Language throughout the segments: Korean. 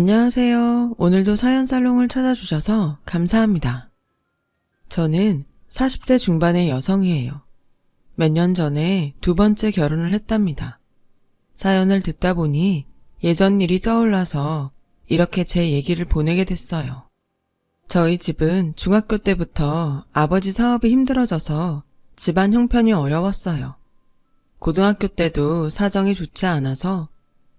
안녕하세요. 오늘도 사연살롱을 찾아주셔서 감사합니다. 저는 40대 중반의 여성이에요. 몇 년 전에 두 번째 결혼을 했답니다. 사연을 듣다 보니 예전 일이 떠올라서 이렇게 제 얘기를 보내게 됐어요. 저희 집은 중학교 때부터 아버지 사업이 힘들어져서 집안 형편이 어려웠어요. 고등학교 때도 사정이 좋지 않아서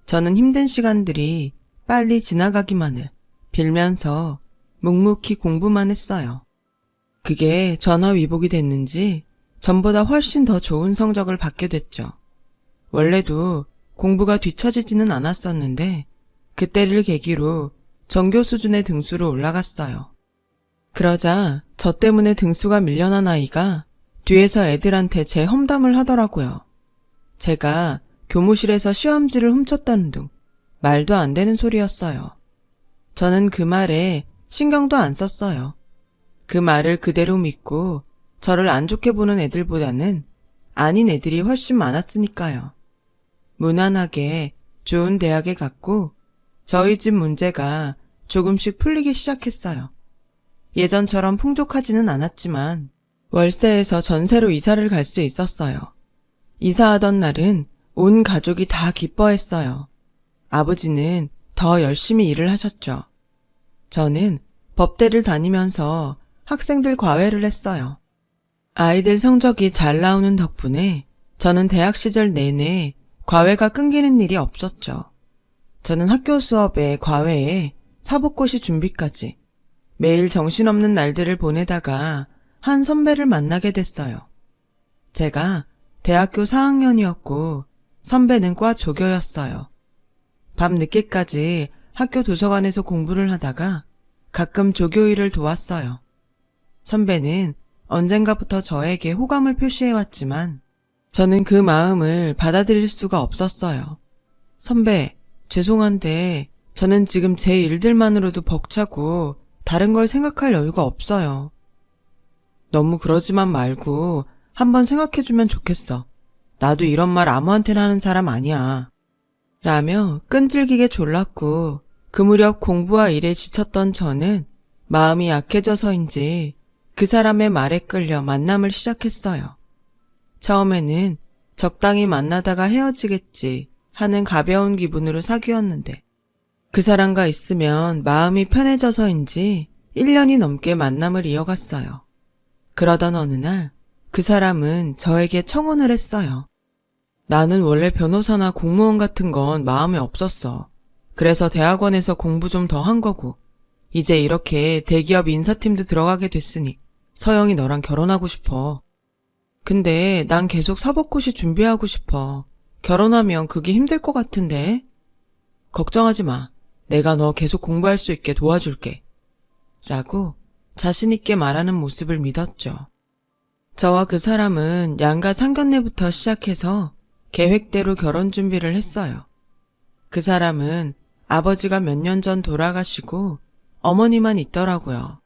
저는 힘든 시간들이 빨리 지나가기만을 빌면서 묵묵히 공부만 했어요. 그게 전화위복이 됐는지 전보다 훨씬 더 좋은 성적을 받게 됐죠. 원래도 공부가 뒤처지지는 않았었는데 그때를 계기로 전교 수준의 등수로 올라갔어요. 그러자 저 때문에 등수가 밀려난 아이가 뒤에서 애들한테 제 험담을 하더라고요. 제가 교무실에서 시험지를 훔쳤다는 둥 말도 안 되는 소리였어요. 저는 그 말에 신경도 안 썼어요. 그 말을 그대로 믿고 저를 안 좋게 보는 애들보다는 아닌 애들이 훨씬 많았으니까요. 무난하게 좋은 대학에 갔고 저희 집 문제가 조금씩 풀리기 시작했어요. 예전처럼 풍족하지는 않았지만 월세에서 전세로 이사를 갈 수 있었어요. 이사하던 날은 온 가족이 다 기뻐했어요. 아버지는 더 열심히 일을 하셨죠. 저는 법대를 다니면서 학생들 과외를 했어요. 아이들 성적이 잘 나오는 덕분에 저는 대학 시절 내내 과외가 끊기는 일이 없었죠. 저는 학교 수업에 과외에 사법고시 준비까지 매일 정신없는 날들을 보내다가 한 선배를 만나게 됐어요. 제가 대학교 4학년이었고 선배는 과 조교였어요. 밤 늦게까지 학교 도서관에서 공부를 하다가 가끔 조교 일을 도왔어요. 선배는 언젠가부터 저에게 호감을 표시해왔지만 저는 그 마음을 받아들일 수가 없었어요. 선배, 죄송한데 저는 지금 제 일들만으로도 벅차고 다른 걸 생각할 여유가 없어요. 너무 그러지만 말고 한번 생각해주면 좋겠어. 나도 이런 말 아무한테나 하는 사람 아니야. 라며 끈질기게 졸랐고 그 무렵 공부와 일에 지쳤던 저는 마음이 약해져서인지 그 사람의 말에 끌려 만남을 시작했어요. 처음에는 적당히 만나다가 헤어지겠지 하는 가벼운 기분으로 사귀었는데 그 사람과 있으면 마음이 편해져서인지 1년이 넘게 만남을 이어갔어요. 그러던 어느 날 그 사람은 저에게 청혼을 했어요. 나는 원래 변호사나 공무원 같은 건 마음에 없었어. 그래서 대학원에서 공부 좀 더 한 거고 이제 이렇게 대기업 인사팀도 들어가게 됐으니 서영이 너랑 결혼하고 싶어. 근데 난 계속 사법고시 준비하고 싶어. 결혼하면 그게 힘들 것 같은데. 걱정하지 마. 내가 너 계속 공부할 수 있게 도와줄게. 라고 자신 있게 말하는 모습을 믿었죠. 저와 그 사람은 양가 상견례부터 시작해서 계획대로 결혼 준비를 했어요. 그 사람은 아버지가 몇 년 전 돌아가시고 어머니만 있더라고요.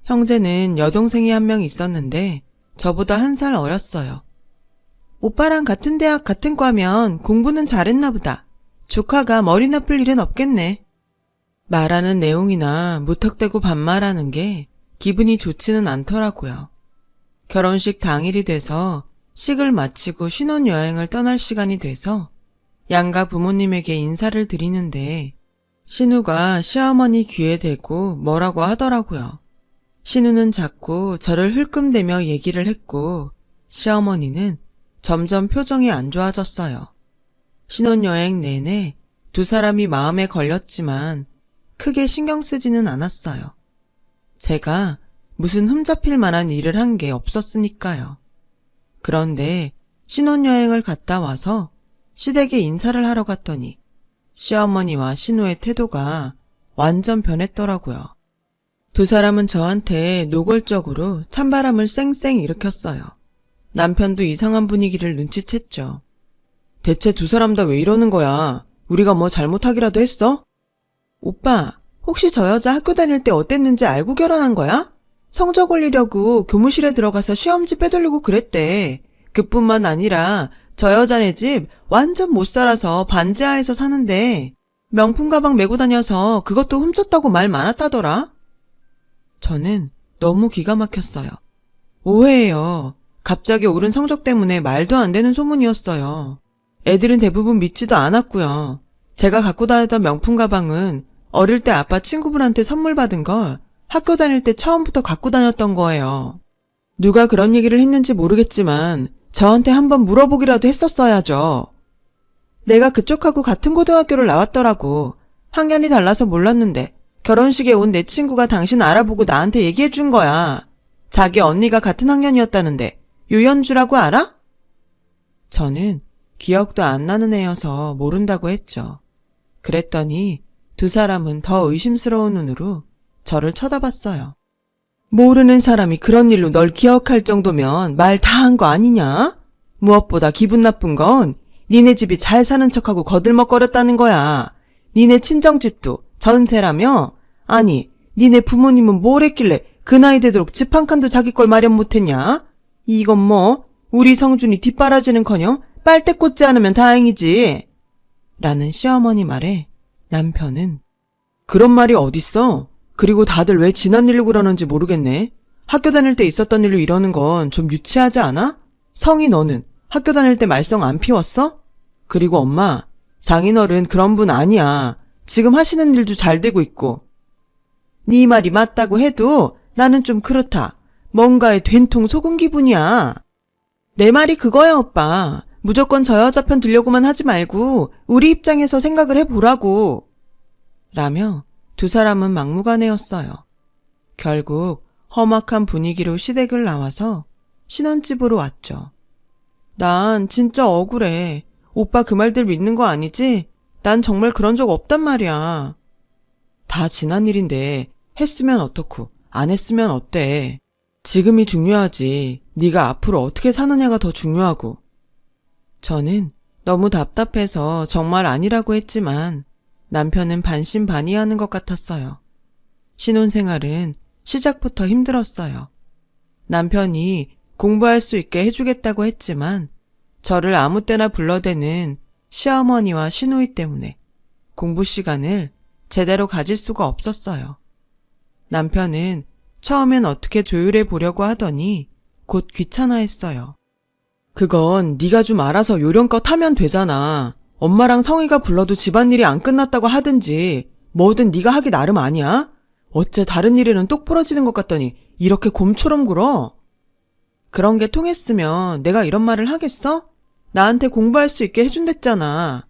형제는 여동생이 한 명 있었는데 저보다 1살 어렸어요. 오빠랑 같은 대학 같은 과면 공부는 잘했나 보다. 조카가 머리 나쁠 일은 없겠네. 말하는 내용이나 무턱대고 반말하는 게 기분이 좋지는 않더라고요. 결혼식 당일이 돼서 식을 마치고 신혼여행을 떠날 시간이 돼서 양가 부모님에게 인사를 드리는데 신우가 시어머니 귀에 대고 뭐라고 하더라고요. 신우는 자꾸 저를 흘끔대며 얘기를 했고 시어머니는 점점 표정이 안 좋아졌어요. 신혼여행 내내 두 사람이 마음에 걸렸지만 크게 신경 쓰지는 않았어요. 제가 무슨 흠잡힐 만한 일을 한 게 없었으니까요. 그런데 신혼여행을 갔다 와서 시댁에 인사를 하러 갔더니 시어머니와 신우의 태도가 완전 변했더라고요. 두 사람은 저한테 노골적으로 찬바람을 쌩쌩 일으켰어요. 남편도 이상한 분위기를 눈치챘죠. 대체 두 사람 다 왜 이러는 거야? 우리가 뭐 잘못하기라도 했어? 오빠, 혹시 저 여자 학교 다닐 때 어땠는지 알고 결혼한 거야? 성적 올리려고 교무실에 들어가서 시험지 빼돌리고 그랬대. 그뿐만 아니라 저 여자네 집 완전 못 살아서 반지하에서 사는데 명품 가방 메고 다녀서 그것도 훔쳤다고 말 많았다더라. 저는 너무 기가 막혔어요. 오해예요. 갑자기 오른 성적 때문에 말도 안 되는 소문이었어요. 애들은 대부분 믿지도 않았고요. 제가 갖고 다니던 명품 가방은 어릴 때 아빠 친구분한테 선물 받은 걸 학교 다닐 때 처음부터 갖고 다녔던 거예요. 누가 그런 얘기를 했는지 모르겠지만 저한테 한번 물어보기라도 했었어야죠. 내가 그쪽하고 같은 고등학교를 나왔더라고. 학년이 달라서 몰랐는데 결혼식에 온 내 친구가 당신 알아보고 나한테 얘기해 준 거야. 자기 언니가 같은 학년이었다는데 유연주라고 알아? 저는 기억도 안 나는 애여서 모른다고 했죠. 그랬더니 두 사람은 더 의심스러운 눈으로 저를 쳐다봤어요. 모르는 사람이 그런 일로 널 기억할 정도면 말 다 한 거 아니냐? 무엇보다 기분 나쁜 건 니네 집이 잘 사는 척하고 거들먹거렸다는 거야. 니네 친정집도 전세라며? 아니, 니네 부모님은 뭘 했길래 그 나이 되도록 집 한 칸도 자기 걸 마련 못했냐? 이건 뭐 우리 성준이 뒷바라지는커녕 빨대 꽂지 않으면 다행이지. 라는 시어머니 말에 남편은 그런 말이 어딨어? 그리고 다들 왜 지난 일로 그러는지 모르겠네. 학교 다닐 때 있었던 일로 이러는 건 좀 유치하지 않아? 성희 너는 학교 다닐 때 말썽 안 피웠어? 그리고 엄마, 장인어른 그런 분 아니야. 지금 하시는 일도 잘 되고 있고. 네 말이 맞다고 해도 나는 좀 그렇다. 뭔가에 된통 속은 기분이야. 내 말이 그거야, 오빠. 무조건 저 여자 편 들려고만 하지 말고 우리 입장에서 생각을 해보라고. 라며 두 사람은 막무가내였어요. 결국 험악한 분위기로 시댁을 나와서 신혼집으로 왔죠. 난 진짜 억울해. 오빠 그 말들 믿는 거 아니지? 난 정말 그런 적 없단 말이야. 다 지난 일인데 했으면 어떻고 안 했으면 어때? 지금이 중요하지. 네가 앞으로 어떻게 사느냐가 더 중요하고. 저는 너무 답답해서 정말 아니라고 했지만 남편은 반신반의하는 것 같았어요. 신혼생활은 시작부터 힘들었어요. 남편이 공부할 수 있게 해주겠다고 했지만 저를 아무 때나 불러대는 시어머니와 시누이 때문에 공부 시간을 제대로 가질 수가 없었어요. 남편은 처음엔 어떻게 조율해 보려고 하더니 곧 귀찮아했어요. 그건 네가 좀 알아서 요령껏 하면 되잖아. 엄마랑 성희가 불러도 집안일이 안 끝났다고 하든지 뭐든 네가 하기 나름 아니야? 어째 다른 일에는 똑 부러지는 것 같더니 이렇게 곰처럼 굴어? 그런 게 통했으면 내가 이런 말을 하겠어? 나한테 공부할 수 있게 해준댔잖아.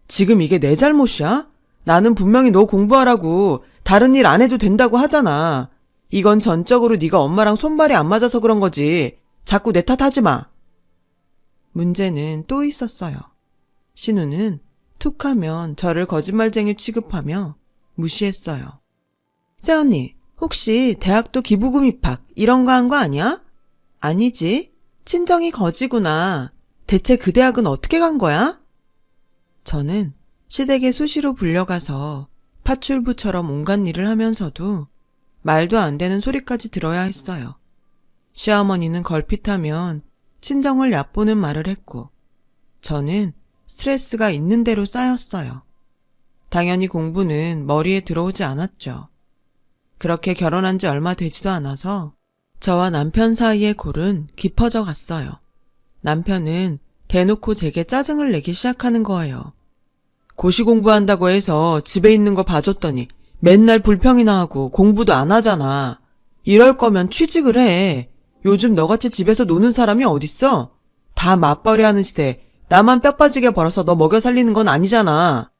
지금 이게 내 잘못이야? 나는 분명히 너 공부하라고 다른 일 안 해도 된다고 하잖아. 이건 전적으로 네가 엄마랑 손발이 안 맞아서 그런 거지. 자꾸 내 탓하지 마. 문제는 또 있었어요. 신우는 툭하면 저를 거짓말쟁이 취급하며 무시했어요. 새언니, 혹시 대학도 기부금 입학 이런 거 한 거 아니야? 아니지. 친정이 거지구나. 대체 그 대학은 어떻게 간 거야? 저는 시댁에 수시로 불려가서 파출부처럼 온갖 일을 하면서도 말도 안 되는 소리까지 들어야 했어요. 시어머니는 걸핏하면 친정을 얕보는 말을 했고 저는 스트레스가 있는 대로 쌓였어요. 당연히 공부는 머리에 들어오지 않았죠. 그렇게 결혼한 지 얼마 되지도 않아서 저와 남편 사이의 골은 깊어져 갔어요. 남편은 대놓고 제게 짜증을 내기 시작하는 거예요. 고시 공부한다고 해서 집에 있는 거 봐줬더니 맨날 불평이나 하고 공부도 안 하잖아. 이럴 거면 취직을 해. 요즘 너같이 집에서 노는 사람이 어딨어? 다 맞벌이 하는 시대에 나만 뼈 빠지게 벌어서 너 먹여 살리는 건 아니잖아.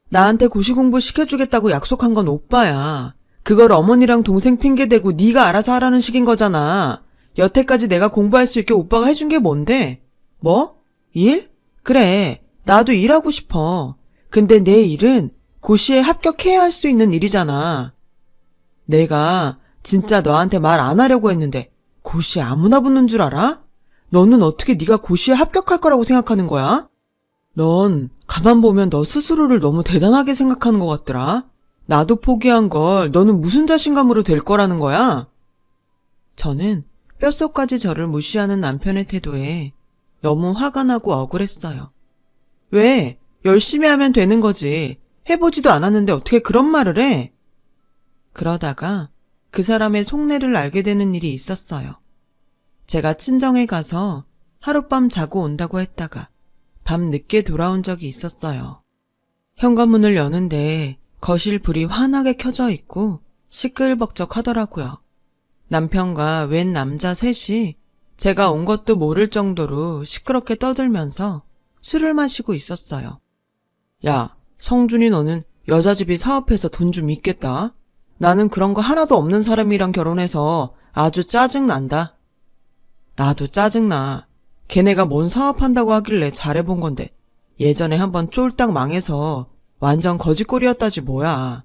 나한테 고시 공부 시켜주겠다고 약속한 건 오빠야. 그걸 어머니랑 동생 핑계대고 네가 알아서 하라는 식인 거잖아. 여태까지 내가 공부할 수 있게 오빠가 해준 게 뭔데? 뭐? 일? 그래, 나도 일하고 싶어. 근데 내 일은 고시에 합격해야 할 수 있는 일이잖아. 내가 진짜 너한테 말 안 하려고 했는데 고시에 아무나 붙는 줄 알아? 너는 어떻게 네가 고시에 합격할 거라고 생각하는 거야? 넌 가만 보면 너 스스로를 너무 대단하게 생각하는 것 같더라. 나도 포기한 걸 너는 무슨 자신감으로 될 거라는 거야? 저는 뼛속까지 저를 무시하는 남편의 태도에 너무 화가 나고 억울했어요. 왜? 열심히 하면 되는 거지. 해보지도 않았는데 어떻게 그런 말을 해? 그러다가 그 사람의 속내를 알게 되는 일이 있었어요. 제가 친정에 가서 하룻밤 자고 온다고 했다가 밤 늦게 돌아온 적이 있었어요. 현관문을 여는데 거실 불이 환하게 켜져 있고 시끌벅적하더라고요. 남편과 웬 남자 셋이 제가 온 것도 모를 정도로 시끄럽게 떠들면서 술을 마시고 있었어요. 야, 성준이 너는 여자 집이 사업해서 돈 좀 있겠다. 나는 그런 거 하나도 없는 사람이랑 결혼해서 아주 짜증난다. 나도 짜증나. 걔네가 뭔 사업한다고 하길래 잘해본 건데 예전에 한번 쫄딱 망해서 완전 거지꼴이었다지 뭐야.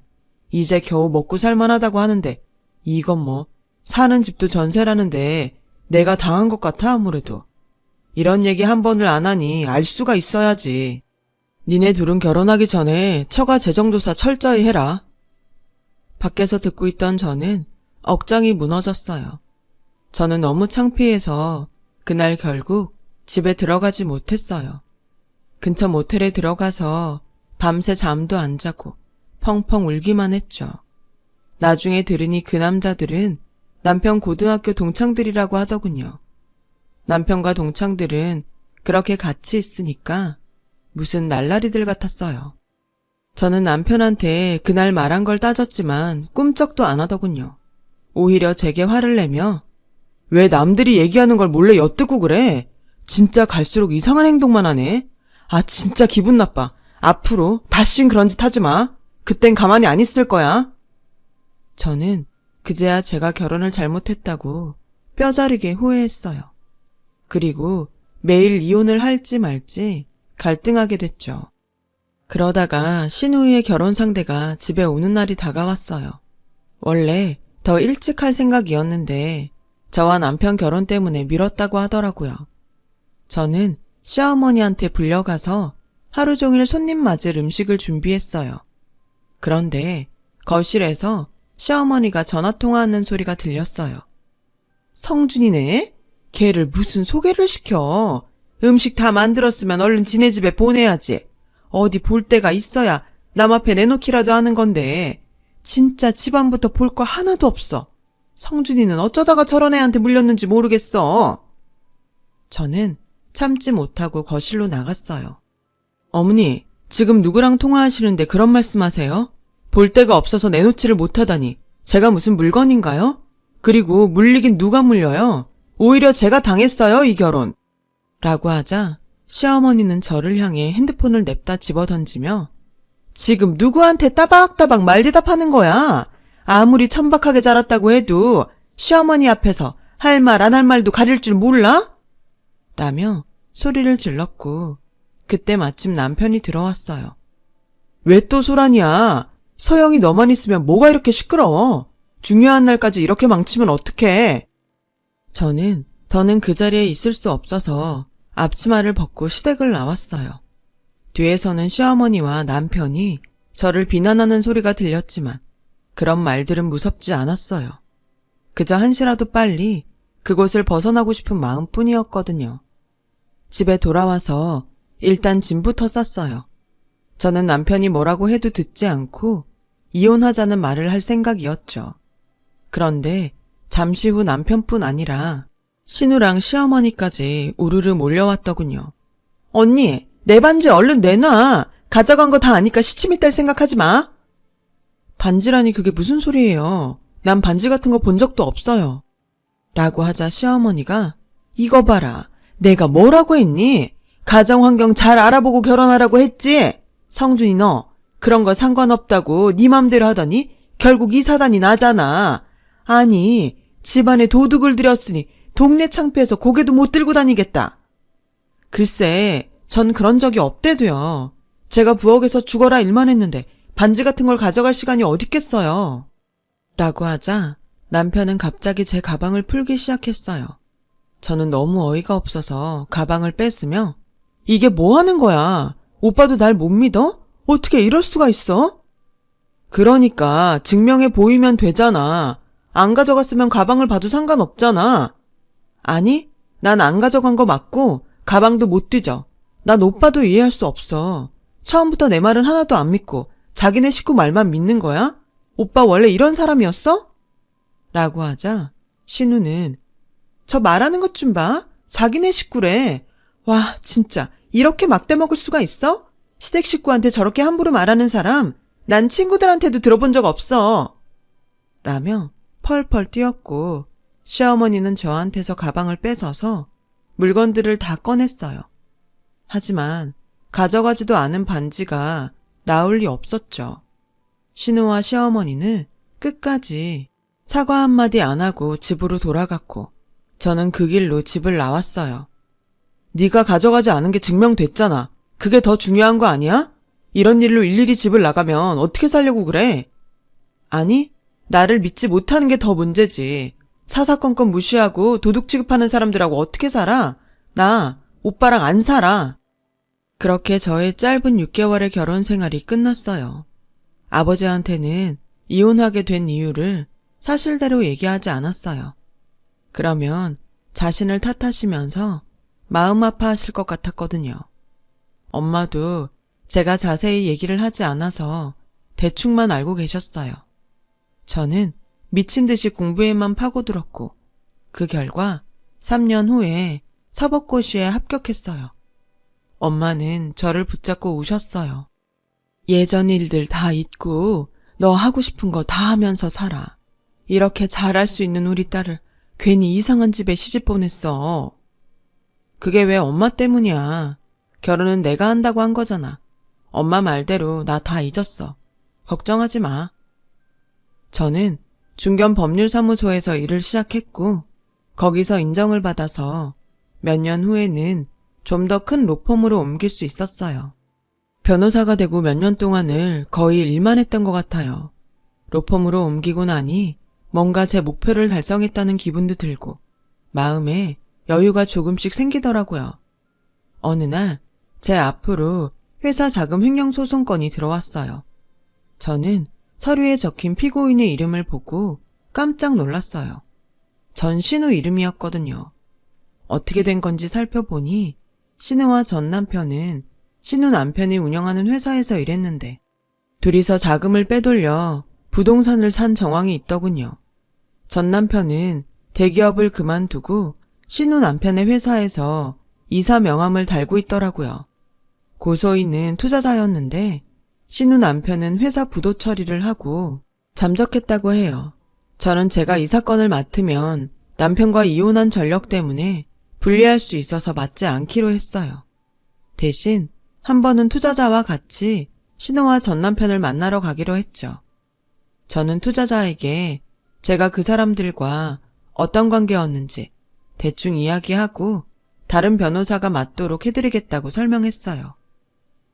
이제 겨우 먹고 살만하다고 하는데 이건 뭐 사는 집도 전세라는데 내가 당한 것 같아 아무래도. 이런 얘기 한 번을 안 하니 알 수가 있어야지. 니네 둘은 결혼하기 전에 처가 재정조사 철저히 해라. 밖에서 듣고 있던 저는 억장이 무너졌어요. 저는 너무 창피해서 그날 결국 집에 들어가지 못했어요. 근처 모텔에 들어가서 밤새 잠도 안 자고 펑펑 울기만 했죠. 나중에 들으니 그 남자들은 남편 고등학교 동창들이라고 하더군요. 남편과 동창들은 그렇게 같이 있으니까 무슨 날라리들 같았어요. 저는 남편한테 그날 말한 걸 따졌지만 꿈쩍도 안 하더군요. 오히려 제게 화를 내며 왜 남들이 얘기하는 걸 몰래 엿듣고 그래? 진짜 갈수록 이상한 행동만 하네. 아 진짜 기분 나빠. 앞으로 다신 그런 짓 하지 마. 그땐 가만히 안 있을 거야. 저는 그제야 제가 결혼을 잘못했다고 뼈저리게 후회했어요. 그리고 매일 이혼을 할지 말지 갈등하게 됐죠. 그러다가 신우이의 결혼 상대가 집에 오는 날이 다가왔어요. 원래 더 일찍 할 생각이었는데 저와 남편 결혼 때문에 미뤘다고 하더라고요. 저는 시어머니한테 불려가서 하루 종일 손님 맞을 음식을 준비했어요. 그런데 거실에서 시어머니가 전화통화하는 소리가 들렸어요. 성준이네? 걔를 무슨 소개를 시켜. 음식 다 만들었으면 얼른 지네 집에 보내야지. 어디 볼 데가 있어야 남 앞에 내놓기라도 하는 건데 진짜 집안부터 볼 거 하나도 없어. 성준이는 어쩌다가 저런 애한테 물렸는지 모르겠어. 저는 참지 못하고 거실로 나갔어요. 어머니, 지금 누구랑 통화하시는데 그런 말씀하세요? 볼 데가 없어서 내놓지를 못하다니 제가 무슨 물건인가요? 그리고 물리긴 누가 물려요? 오히려 제가 당했어요, 이 결혼. 라고 하자 시어머니는 저를 향해 핸드폰을 냅다 집어던지며 지금 누구한테 따박따박 말대답하는 거야? 아무리 천박하게 자랐다고 해도 시어머니 앞에서 할 말 안 할 말도 가릴 줄 몰라? 라며 소리를 질렀고 그때 마침 남편이 들어왔어요. 왜 또 소란이야? 서영이 너만 있으면 뭐가 이렇게 시끄러워? 중요한 날까지 이렇게 망치면 어떡해? 저는 더는 그 자리에 있을 수 없어서 앞치마를 벗고 시댁을 나왔어요. 뒤에서는 시어머니와 남편이 저를 비난하는 소리가 들렸지만 그런 말들은 무섭지 않았어요. 그저 한시라도 빨리 그곳을 벗어나고 싶은 마음뿐이었거든요. 집에 돌아와서 일단 짐부터 쌌어요. 저는 남편이 뭐라고 해도 듣지 않고 이혼하자는 말을 할 생각이었죠. 그런데 잠시 후 남편뿐 아니라 신우랑 시어머니까지 우르르 몰려왔더군요. 언니, 내 반지 얼른 내놔. 가져간 거 다 아니까 시침이 뗄 생각하지 마. 반지라니 그게 무슨 소리예요. 난 반지 같은 거 본 적도 없어요. 라고 하자 시어머니가 이거 봐라. 내가 뭐라고 했니? 가정환경 잘 알아보고 결혼하라고 했지? 성준이 너 그런 거 상관없다고 네 맘대로 하더니 결국 이 사단이 나잖아. 아니 집안에 도둑을 들였으니 동네 창피해서 고개도 못 들고 다니겠다. 글쎄 전 그런 적이 없대도요. 제가 부엌에서 죽어라 일만 했는데 반지 같은 걸 가져갈 시간이 어딨겠어요. 라고 하자 남편은 갑자기 제 가방을 풀기 시작했어요. 저는 너무 어이가 없어서 가방을 뺐으며 이게 뭐 하는 거야? 오빠도 날 못 믿어? 어떻게 이럴 수가 있어? 그러니까 증명해 보이면 되잖아. 안 가져갔으면 가방을 봐도 상관없잖아. 아니, 난 안 가져간 거 맞고 가방도 못 뒤져. 난 오빠도 이해할 수 없어. 처음부터 내 말은 하나도 안 믿고 자기네 식구 말만 믿는 거야? 오빠 원래 이런 사람이었어? 라고 하자 신우는 저 말하는 것 좀 봐. 자기네 식구래. 와, 진짜 이렇게 막대 먹을 수가 있어? 시댁 식구한테 저렇게 함부로 말하는 사람 난 친구들한테도 들어본 적 없어. 라며 펄펄 뛰었고 시어머니는 저한테서 가방을 뺏어서 물건들을 다 꺼냈어요. 하지만 가져가지도 않은 반지가 나올 리 없었죠. 신우와 시어머니는 끝까지 사과 한마디 안 하고 집으로 돌아갔고 저는 그 길로 집을 나왔어요. 네가 가져가지 않은 게 증명됐잖아. 그게 더 중요한 거 아니야? 이런 일로 일일이 집을 나가면 어떻게 살려고 그래? 아니, 나를 믿지 못하는 게 더 문제지. 사사건건 무시하고 도둑 취급하는 사람들하고 어떻게 살아? 나 오빠랑 안 살아. 그렇게 저의 짧은 6개월의 결혼 생활이 끝났어요. 아버지한테는 이혼하게 된 이유를 사실대로 얘기하지 않았어요. 그러면 자신을 탓하시면서 마음 아파하실 것 같았거든요. 엄마도 제가 자세히 얘기를 하지 않아서 대충만 알고 계셨어요. 저는 미친 듯이 공부에만 파고들었고 그 결과 3년 후에 사법고시에 합격했어요. 엄마는 저를 붙잡고 우셨어요. 예전 일들 다 잊고 너 하고 싶은 거 다 하면서 살아. 이렇게 잘할 수 있는 우리 딸을 괜히 이상한 집에 시집 보냈어. 그게 왜 엄마 때문이야. 결혼은 내가 한다고 한 거잖아. 엄마 말대로 나 다 잊었어. 걱정하지 마. 저는 중견법률사무소에서 일을 시작했고 거기서 인정을 받아서 몇 년 후에는 좀 더 큰 로펌으로 옮길 수 있었어요. 변호사가 되고 몇 년 동안을 거의 일만 했던 것 같아요. 로펌으로 옮기고 나니 뭔가 제 목표를 달성했다는 기분도 들고 마음에 여유가 조금씩 생기더라고요. 어느 날 제 앞으로 회사 자금 횡령 소송건이 들어왔어요. 저는 서류에 적힌 피고인의 이름을 보고 깜짝 놀랐어요. 전 신우 이름이었거든요. 어떻게 된 건지 살펴보니 신우와 전 남편은 신우 남편이 운영하는 회사에서 일했는데 둘이서 자금을 빼돌려 부동산을 산 정황이 있더군요. 전 남편은 대기업을 그만두고 신우 남편의 회사에서 이사 명함을 달고 있더라고요. 고소인은 투자자였는데 신우 남편은 회사 부도 처리를 하고 잠적했다고 해요. 저는 제가 이 사건을 맡으면 남편과 이혼한 전력 때문에 불리할 수 있어서 맡지 않기로 했어요. 대신 한 번은 투자자와 같이 신우와 전 남편을 만나러 가기로 했죠. 저는 투자자에게 제가 그 사람들과 어떤 관계였는지 대충 이야기하고 다른 변호사가 맡도록 해드리겠다고 설명했어요.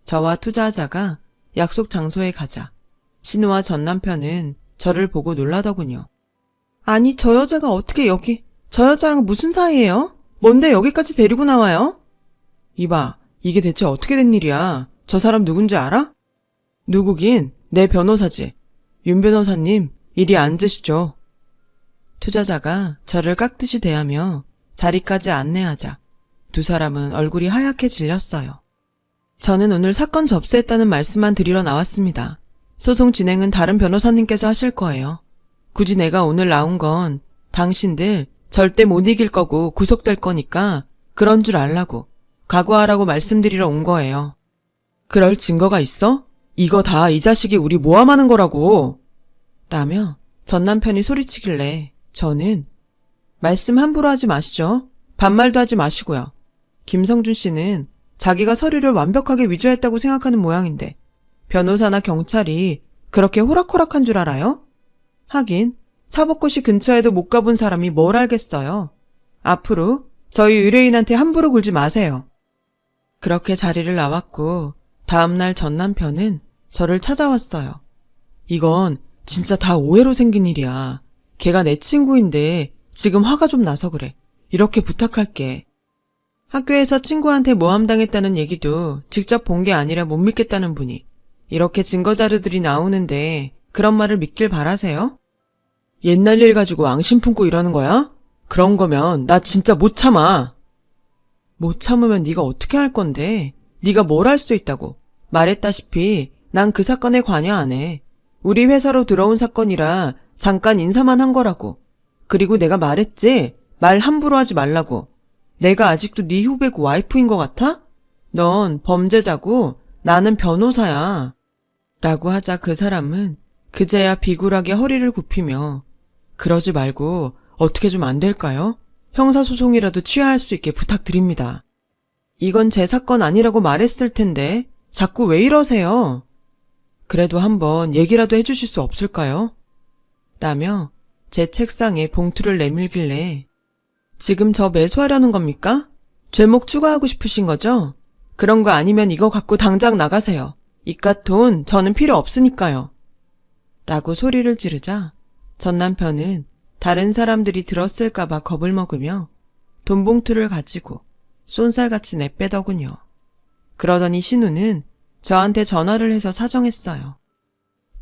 저와 투자자가 약속 장소에 가자 신우와 전 남편은 저를 보고 놀라더군요. 아니, 저 여자가 어떻게 여기, 저 여자랑 무슨 사이예요? 뭔데 여기까지 데리고 나와요? 이봐, 이게 대체 어떻게 된 일이야? 저 사람 누군지 알아? 누구긴 내 변호사지. 윤 변호사님, 이리 앉으시죠. 투자자가 저를 깍듯이 대하며 자리까지 안내하자 두 사람은 얼굴이 하얗게 질렸어요. 저는 오늘 사건 접수했다는 말씀만 드리러 나왔습니다. 소송 진행은 다른 변호사님께서 하실 거예요. 굳이 내가 오늘 나온 건 당신들 절대 못 이길 거고 구속될 거니까 그런 줄 알라고, 각오하라고 말씀드리러 온 거예요. 그럴 증거가 있어? 이거 다 이 자식이 우리 모함하는 거라고. 라며 전 남편이 소리치길래 저는 말씀 함부로 하지 마시죠. 반말도 하지 마시고요. 김성준 씨는 자기가 서류를 완벽하게 위조했다고 생각하는 모양인데 변호사나 경찰이 그렇게 호락호락한 줄 알아요? 하긴 사법고시 근처에도 못 가본 사람이 뭘 알겠어요. 앞으로 저희 의뢰인한테 함부로 굴지 마세요. 그렇게 자리를 나왔고 다음날 전 남편은 저를 찾아왔어요. 이건 진짜 다 오해로 생긴 일이야. 걔가 내 친구인데 지금 화가 좀 나서 그래. 이렇게 부탁할게. 학교에서 친구한테 모함당했다는 얘기도 직접 본 게 아니라 못 믿겠다는 분이 이렇게 증거자료들이 나오는데 그런 말을 믿길 바라세요? 옛날 일 가지고 앙심 품고 이러는 거야? 그런 거면 나 진짜 못 참아. 못 참으면 네가 어떻게 할 건데? 네가 뭘 할 수 있다고. 말했다시피 난 그 사건에 관여 안 해. 우리 회사로 들어온 사건이라 잠깐 인사만 한 거라고. 그리고 내가 말했지? 말 함부로 하지 말라고. 내가 아직도 네 후배고 와이프인 것 같아? 넌 범죄자고 나는 변호사야. 라고 하자 그 사람은 그제야 비굴하게 허리를 굽히며 그러지 말고 어떻게 좀 안 될까요? 형사소송이라도 취하할 수 있게 부탁드립니다. 이건 제 사건 아니라고 말했을 텐데 자꾸 왜 이러세요? 그래도 한번 얘기라도 해주실 수 없을까요? 라며 제 책상에 봉투를 내밀길래 지금 저 매수하려는 겁니까? 죄목 추가하고 싶으신 거죠? 그런 거 아니면 이거 갖고 당장 나가세요. 이깟 돈 저는 필요 없으니까요. 라고 소리를 지르자 전 남편은 다른 사람들이 들었을까봐 겁을 먹으며 돈 봉투를 가지고 쏜살같이 내빼더군요. 그러더니 신우는 저한테 전화를 해서 사정했어요.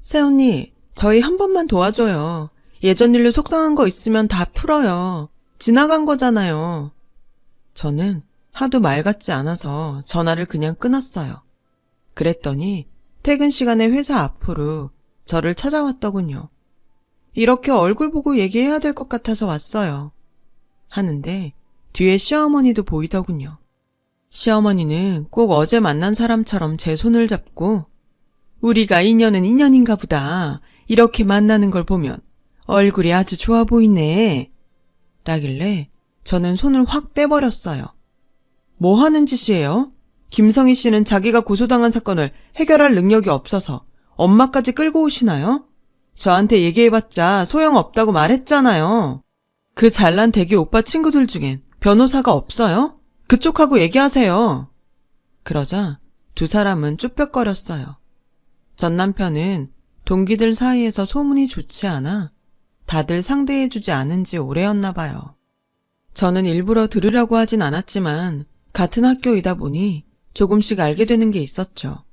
새언니, 저희 한 번만 도와줘요. 예전 일로 속상한 거 있으면 다 풀어요. 지나간 거잖아요. 저는 하도 말 같지 않아서 전화를 그냥 끊었어요. 그랬더니 퇴근 시간에 회사 앞으로 저를 찾아왔더군요. 이렇게 얼굴 보고 얘기해야 될 것 같아서 왔어요. 하는데 뒤에 시어머니도 보이더군요. 시어머니는 꼭 어제 만난 사람처럼 제 손을 잡고 우리가 인연은 인연인가 보다. 이렇게 만나는 걸 보면 얼굴이 아주 좋아 보이네. 라길래 저는 손을 확 빼버렸어요. 뭐 하는 짓이에요? 김성희 씨는 자기가 고소당한 사건을 해결할 능력이 없어서 엄마까지 끌고 오시나요? 저한테 얘기해봤자 소용없다고 말했잖아요. 그 잘난 대기 오빠 친구들 중엔 변호사가 없어요? 그쪽하고 얘기하세요. 그러자 두 사람은 쭈뼛거렸어요. 전 남편은 동기들 사이에서 소문이 좋지 않아 다들 상대해주지 않은 지 오래였나 봐요. 저는 일부러 들으려고 하진 않았지만 같은 학교이다 보니 조금씩 알게 되는 게 있었죠.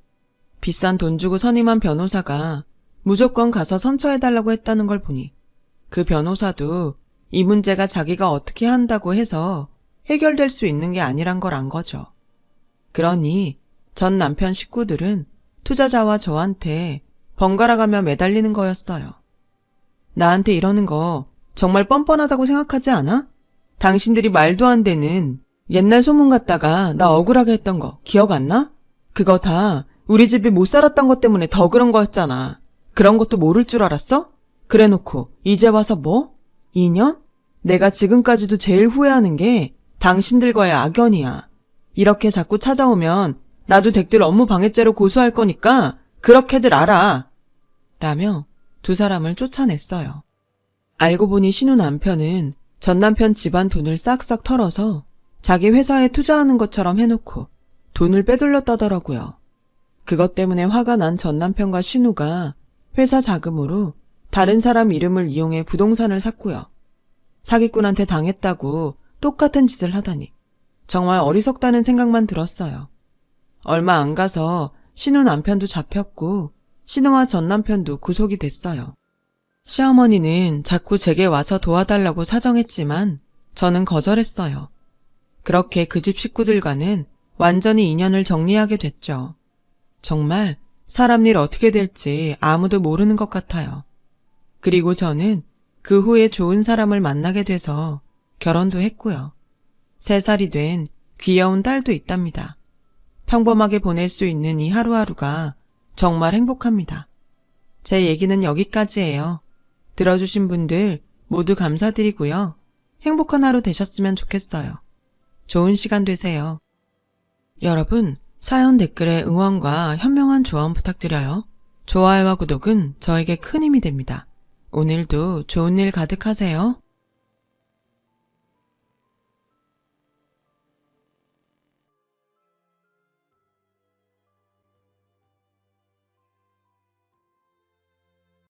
비싼 돈 주고 선임한 변호사가 무조건 가서 선처해달라고 했다는 걸 보니 그 변호사도 이 문제가 자기가 어떻게 한다고 해서 해결될 수 있는 게 아니란 걸 안 거죠. 그러니 전 남편 식구들은 투자자와 저한테 번갈아가며 매달리는 거였어요. 나한테 이러는 거 정말 뻔뻔하다고 생각하지 않아? 당신들이 말도 안 되는 옛날 소문 갖다가 나 억울하게 했던 거 기억 안 나? 그거 다 우리 집이 못 살았던 것 때문에 더 그런 거였잖아. 그런 것도 모를 줄 알았어? 그래놓고 이제 와서 뭐? 2년? 내가 지금까지도 제일 후회하는 게 당신들과의 악연이야. 이렇게 자꾸 찾아오면 나도 댁들 업무 방해죄로 고소할 거니까 그렇게들 알아. 라며 두 사람을 쫓아냈어요. 알고 보니 신우 남편은 전 남편 집안 돈을 싹싹 털어서 자기 회사에 투자하는 것처럼 해놓고 돈을 빼돌렸다더라고요. 그것 때문에 화가 난 전 남편과 신우가 회사 자금으로 다른 사람 이름을 이용해 부동산을 샀고요. 사기꾼한테 당했다고 똑같은 짓을 하다니 정말 어리석다는 생각만 들었어요. 얼마 안 가서 신우 남편도 잡혔고 신우와 전 남편도 구속이 됐어요. 시어머니는 자꾸 제게 와서 도와달라고 사정했지만 저는 거절했어요. 그렇게 그 집 식구들과는 완전히 인연을 정리하게 됐죠. 정말 사람 일 어떻게 될지 아무도 모르는 것 같아요. 그리고 저는 그 후에 좋은 사람을 만나게 돼서 결혼도 했고요. 3살이 된 귀여운 딸도 있답니다. 평범하게 보낼 수 있는 이 하루하루가 정말 행복합니다. 제 얘기는 여기까지예요. 들어주신 분들 모두 감사드리고요. 행복한 하루 되셨으면 좋겠어요. 좋은 시간 되세요. 여러분, 사연 댓글에 응원과 현명한 조언 부탁드려요. 좋아요와 구독은 저에게 큰 힘이 됩니다. 오늘도 좋은 일 가득하세요.